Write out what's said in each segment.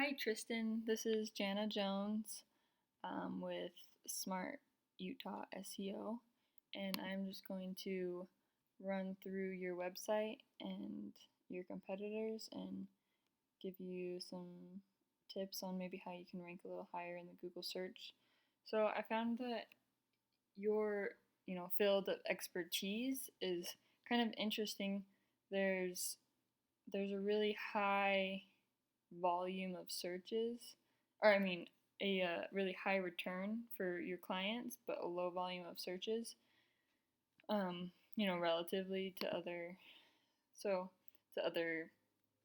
Hi, Tristan. This is Jana Jones with Smart Utah SEO, and I'm just going to run through your website and your competitors and give you some tips on maybe how you can rank a little higher in the Google search. So I found that your field of expertise is kind of interesting. There's there's a really high volume of searches, or I mean, a really high return for your clients, but a low volume of searches. Relatively to other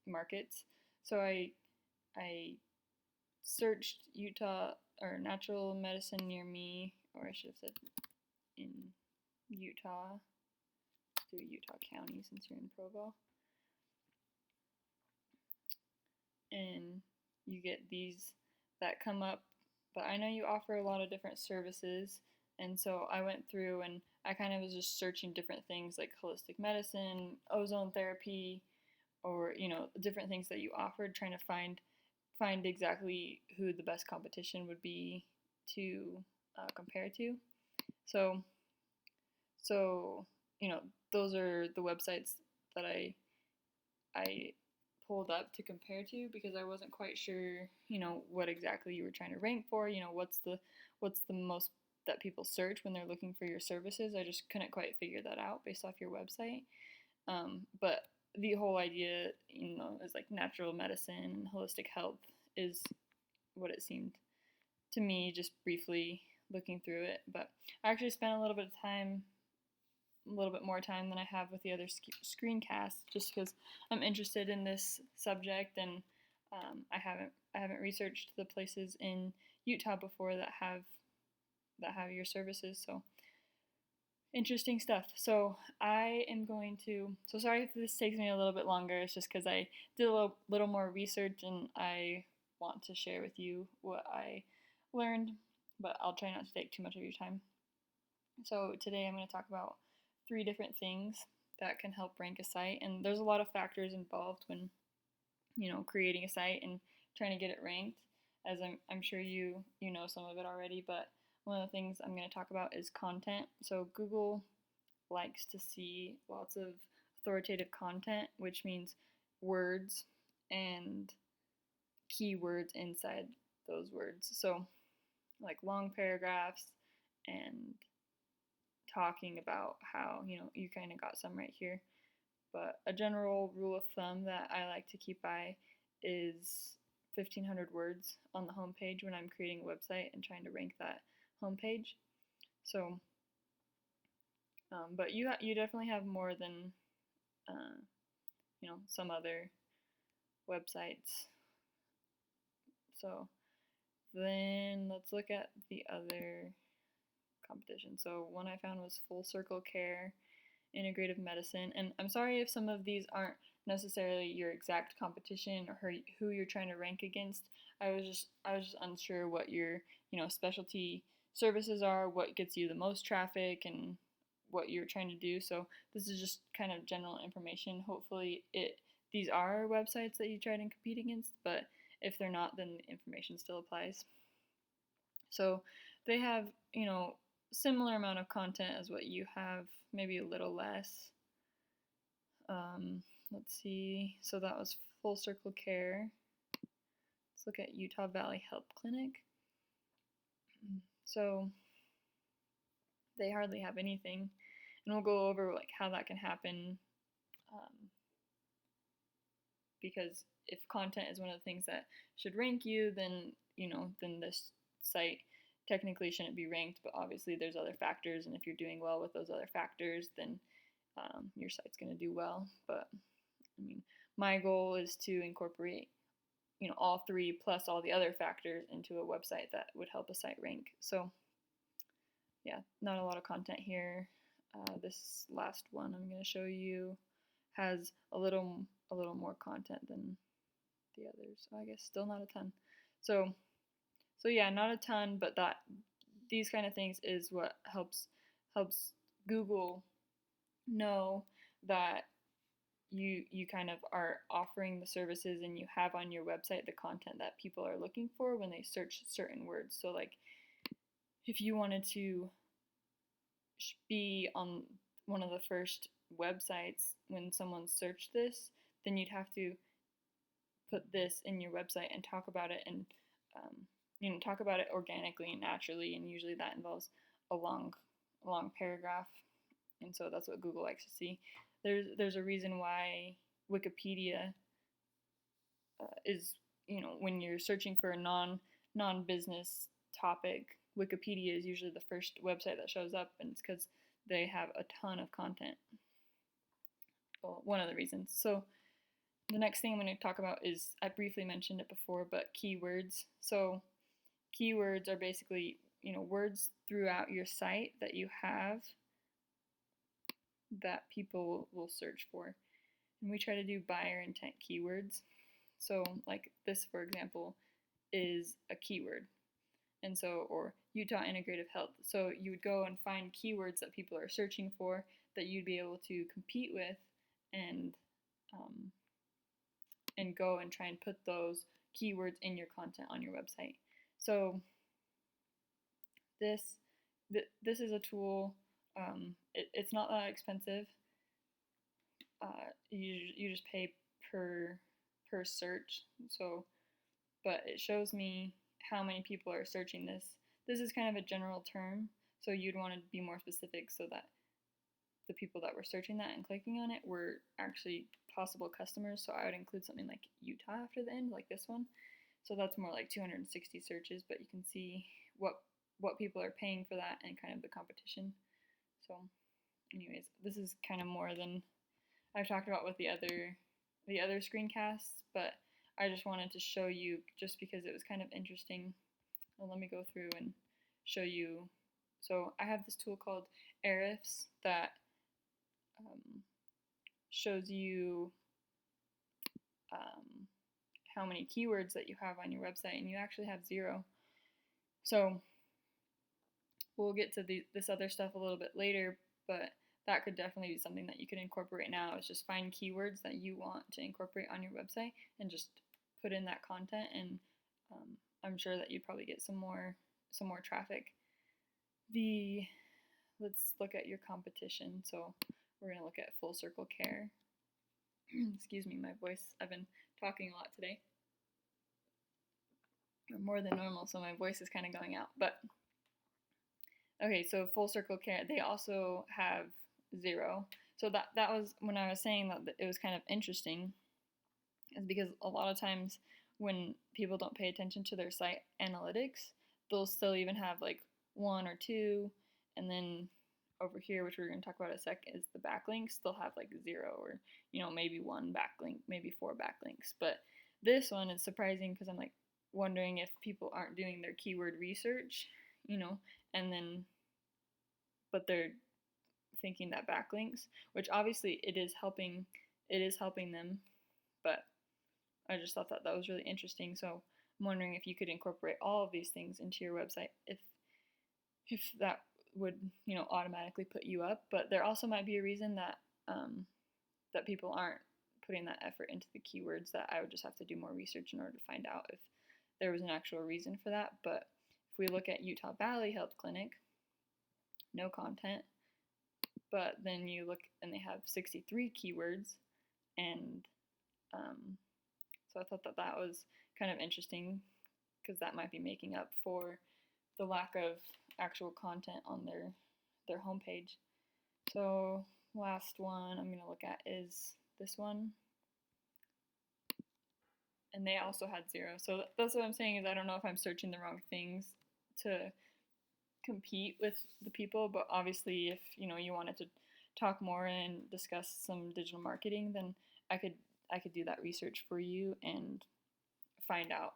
markets. So I searched Utah or natural medicine near me, or I should have said in Utah, do Utah County since you're in Provo. And you get these that come up, but I know you offer a lot of different services, and so I went through and I kind of was just searching different things like holistic medicine, ozone therapy, or different things that you offered, trying to find exactly who the best competition would be to compare to. So so those are the websites that I pulled up to compare to, because I wasn't quite sure, what exactly you were trying to rank for. What's the most that people search when they're looking for your services. I just couldn't quite figure that out based off your website. But the whole idea, is like natural medicine and holistic health is what it seemed to me, just briefly looking through it. But I actually spent a little bit more time than I have with the other screencasts, just because I'm interested in this subject, and I haven't researched the places in Utah before that have your services. So interesting stuff. So I am going to. So sorry if this takes me a little bit longer. It's just because I did a little more research and I want to share with you what I learned, but I'll try not to take too much of your time. So today I'm going to talk about 3 different things that can help rank a site, and there's a lot of factors involved when creating a site and trying to get it ranked, as I'm sure you know some of it already. But one of the things I'm going to talk about is content. So Google likes to see lots of authoritative content, which means words and keywords inside those words. So like long paragraphs and talking about how, you kind of got some right here. But a general rule of thumb that I like to keep by is 1,500 words on the homepage when I'm creating a website and trying to rank that homepage. So, but you definitely have more than, some other websites. So then let's look at the other competition. So one I found was Full Circle Care, Integrative Medicine, and I'm sorry if some of these aren't necessarily your exact competition or who you're trying to rank against. I was just unsure what your specialty services are, what gets you the most traffic, and what you're trying to do. So this is just kind of general information. Hopefully these are websites that you try to compete against, but if they're not, then the information still applies. So they have, similar amount of content as what you have, maybe a little less. Let's see. So that was Full Circle Care. Let's look at Utah Valley Health Clinic. So they hardly have anything, and we'll go over like how that can happen. Because if content is one of the things that should rank you, then then this site technically shouldn't be ranked. But obviously there's other factors, and if you're doing well with those other factors, then your site's going to do well. But I mean, my goal is to incorporate all 3 plus all the other factors into a website that would help a site rank. So yeah, not a lot of content here. This last one I'm going to show you has a little more content than the others. So I guess still not a ton. So yeah, not a ton, but these kind of things is what helps Google know that you kind of are offering the services and you have on your website the content that people are looking for when they search certain words. So like if you wanted to be on one of the first websites when someone searched this, then you'd have to put this in your website and talk about it, and talk about it organically and naturally, and usually that involves a long paragraph, and so that's what Google likes to see. There's a reason why Wikipedia is, when you're searching for a non-business topic, Wikipedia is usually the first website that shows up, and it's because they have a ton of content. Well, one of the reasons. So the next thing I'm going to talk about is, I briefly mentioned it before, but keywords. So keywords are basically, words throughout your site that you have that people will search for. And we try to do buyer intent keywords. So like this, for example, is a keyword. And so, or Utah Integrative Health. So you would go and find keywords that people are searching for that you'd be able to compete with, and go and try and put those keywords in your content on your website. So this is a tool. It's not that expensive. You just pay per search. So, but it shows me how many people are searching this. This is kind of a general term, so you'd want to be more specific so that the people that were searching that and clicking on it were actually possible customers. So I would include something like Utah after the end, like this one. So that's more like 260 searches, but you can see what people are paying for that and kind of the competition. So anyways, this is kind of more than I've talked about with the other screencasts, but I just wanted to show you just because it was kind of interesting. Well, let me go through and show you. So I have this tool called Ahrefs that shows you how many keywords that you have on your website, and you actually have 0. So we'll get to this other stuff a little bit later, but that could definitely be something that you could incorporate now, is just find keywords that you want to incorporate on your website and just put in that content, and I'm sure that you'd probably get some more traffic. Let's look at your competition. So we're going to look at Full Circle Care. Excuse me, my voice, I've been talking a lot today, or more than normal, so my voice is kind of going out. But okay, so Full Circle Care, they also have 0. So that was when I was saying that it was kind of interesting, is because a lot of times when people don't pay attention to their site analytics, they'll still even have like 1 or 2, and then over here, which we're going to talk about in a sec, is the backlinks. They'll have like 0 or maybe 1 backlink, maybe 4 backlinks. But this one is surprising because I'm like wondering if people aren't doing their keyword research, and then but they're thinking that backlinks, which obviously it is helping them, but I just thought that was really interesting. So I'm wondering if you could incorporate all of these things into your website, if that would automatically put you up. But there also might be a reason that that people aren't putting that effort into the keywords, that I would just have to do more research in order to find out if there was an actual reason for that. But if we look at Utah Valley Health Clinic, no content, but then you look and they have 63 keywords, and so I thought that was kind of interesting, because that might be making up for the lack of actual content on their homepage. So last one I'm going to look at is this one, and they also had 0. So that's what I'm saying, is I don't know if I'm searching the wrong things to compete with the people, but obviously if you wanted to talk more and discuss some digital marketing, then I could do that research for you and find out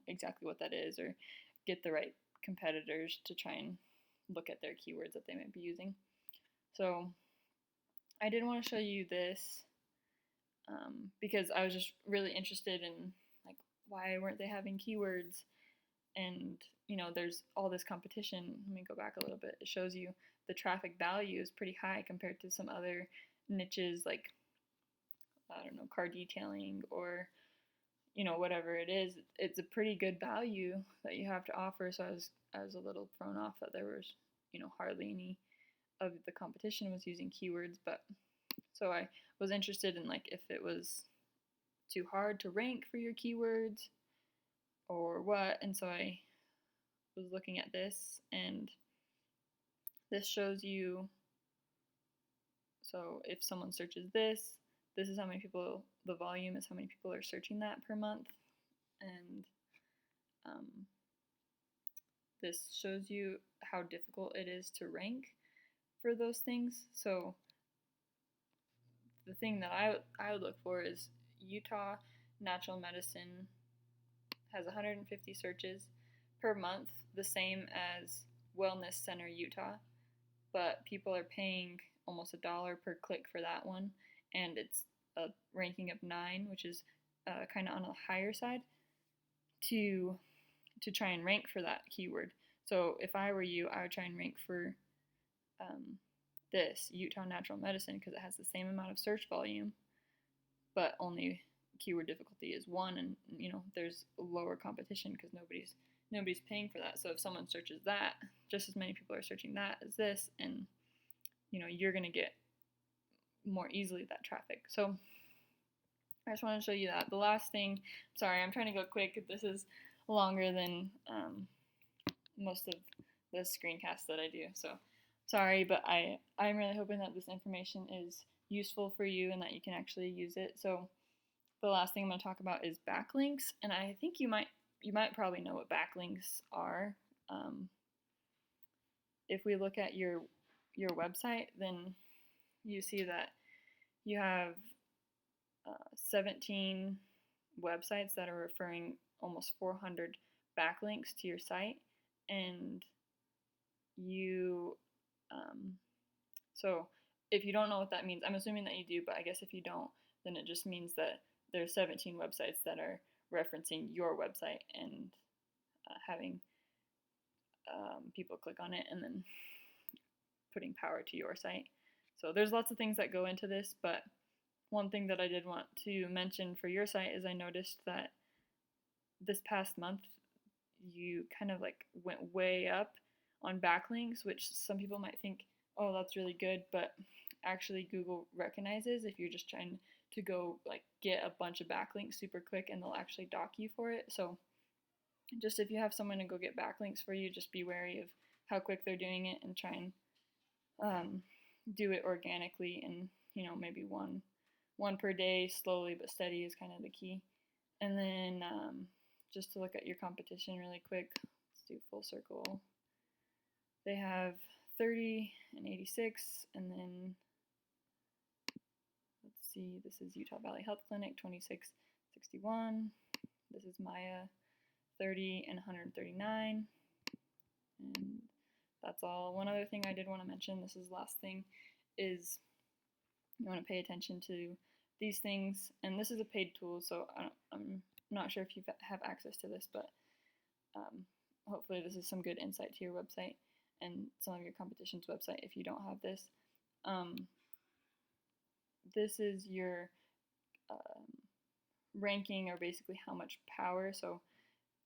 exactly what that is, or get the right competitors to try and look at their keywords that they might be using. So I did want to show you this because I was just really interested in like, why weren't they having keywords? And there's all this competition. Let me go back a little bit. It shows you the traffic value is pretty high compared to some other niches, like I don't know, car detailing or, whatever it is, it's a pretty good value that you have to offer. So I was a little thrown off that there was, hardly any of the competition was using keywords. But so I was interested in like if it was too hard to rank for your keywords or what. And so I was looking at this, and this shows you, so if someone searches this is how many people, the volume is how many people are searching that per month. And this shows you how difficult it is to rank for those things. So the thing that I would look for is Utah natural medicine has 150 searches per month, the same as Wellness Center Utah, but people are paying almost $1 per click for that one, and it's a ranking of 9, which is kind of on the higher side to try and rank for that keyword. So if I were you, I would try and rank for this Utah natural medicine because it has the same amount of search volume, but only keyword difficulty is 1, and there's lower competition because nobody's paying for that. So if someone searches that, just as many people are searching that as this, and you're going to get more easily that traffic. So I just want to show you that. The last thing, sorry, I'm trying to go quick. This is longer than most of the screencasts that I do. So sorry, but I'm really hoping that this information is useful for you and that you can actually use it. So the last thing I'm going to talk about is backlinks, and I think you might probably know what backlinks are. If we look at your website, then you see that you have 17 websites that are referring almost 400 backlinks to your site, and you so if you don't know what that means, I'm assuming that you do, but I guess if you don't, then it just means that there's 17 websites that are referencing your website and having people click on it and then putting power to your site. So there's lots of things that go into this, but one thing that I did want to mention for your site is I noticed that this past month you kind of like went way up on backlinks, which some people might think, oh, that's really good, but actually Google recognizes if you're just trying to go like get a bunch of backlinks super quick, and they'll actually dock you for it. So just if you have someone to go get backlinks for you, just be wary of how quick they're doing it and try and do it organically, and maybe one per day, slowly but steady is kind of the key. And then just to look at your competition really quick, let's do full circle. They have 30 and 86, and then let's see, this is Utah Valley Health Clinic, 2661. This is Maya, 30 and 139. And that's all. One other thing I did want to mention, this is the last thing, is you want to pay attention to these things. And this is a paid tool, so I'm not sure if you have access to this, but hopefully this is some good insight to your website and some of your competition's website if you don't have this. This is your ranking, or basically how much power. So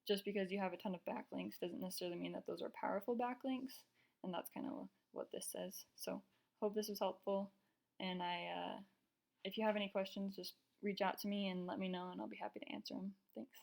just because you have a ton of backlinks doesn't necessarily mean that those are powerful backlinks, and that's kind of what this says. So hope this was helpful, and if you have any questions, just reach out to me and let me know, and I'll be happy to answer them. Thanks.